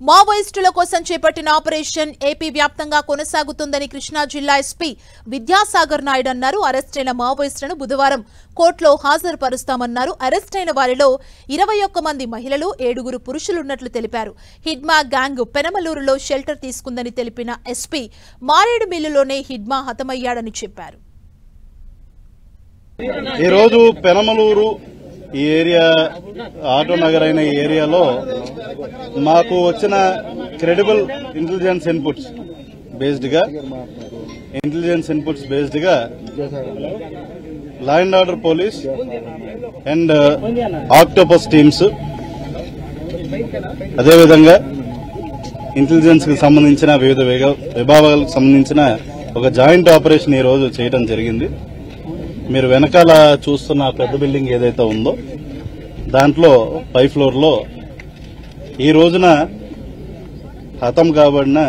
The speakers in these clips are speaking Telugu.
మావోయిస్టుల కోసం చేపట్టిన ఆపరేషన్ ఏపీ వ్యాప్తంగా కొనసాగుతుందని కృష్ణా జిల్లా ఎస్పీ విద్యాసాగర్ నాయుడు అన్నారు. అరెస్టైన మావోయిస్టులను బుధవారం కోర్టులో హాజరుపరుస్తామన్నారు. అరెస్టైన వారిలో 21 మంది మహిళలు, 7 పురుషులున్నట్లు తెలిపారు. హిడ్మా గ్యాంగ్ పెనమలూరులో షెల్టర్ తీసుకుందని తెలిపిన ఎస్పీ మారేడుమిల్లులోనే హిడ్మా హతమయ్యాడని చెప్పారు. ఈ రోజు పెనమలూరు ఈ ఏరియా ఆటో నగర్ అయిన ఈ ఏరియాలో మాకు వచ్చిన క్రెడిబుల్ ఇంటెలిజెన్స్ ఇన్పుట్స్ బేస్డ్ గా law and order police and octopus teams అదేవిధంగా ఇంటెలిజెన్స్ కి సంబంధించిన వివిధ విభాగాలకు సంబంధించిన ఒక జాయింట్ ఆపరేషన్ ఈ రోజు చేయడం జరిగింది. మీరు వెనకాల చూస్తున్న పెద్ద బిల్డింగ్ ఏదైతే ఉందో దాంట్లో పై ఫ్లోర్ లో ఈ రోజున హతం కాబడిన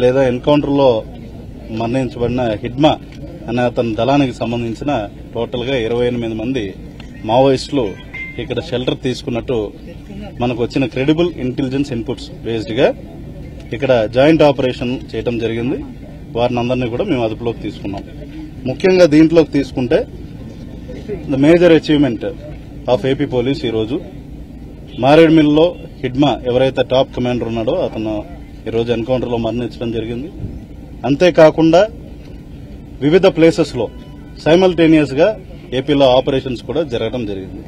లేదా ఎన్కౌంటర్ లో మరణించబడిన హిడ్మా అనే అతని దళానికి సంబంధించిన టోటల్ గా 28 మంది మావోయిస్టులు ఇక్కడ షెల్టర్ తీసుకున్నట్టు మనకు వచ్చిన క్రెడిబుల్ ఇంటెలిజెన్స్ ఇన్పుట్స్ బేస్డ్ గా ఇక్కడ జాయింట్ ఆపరేషన్ చేయడం జరిగింది. వారిని అందరినీ కూడా మేము అదుపులోకి తీసుకున్నాం. ముఖ్యంగా దీంట్లోకి తీసుకుంటే the major achievement of AP police ఈ రోజు మారేడుమిల్లో హిడ్మా ఎవరైతే టాప్ కమాండర్ ఉన్నాడో అతను ఈ రోజు ఎన్కౌంటర్ లో మరణించడం జరిగింది. అంతేకాకుండా వివిధ ప్లేసెస్ లో సైమల్టేనియస్ గా ఏపీలో ఆపరేషన్స్ కూడా జరగడం జరిగింది.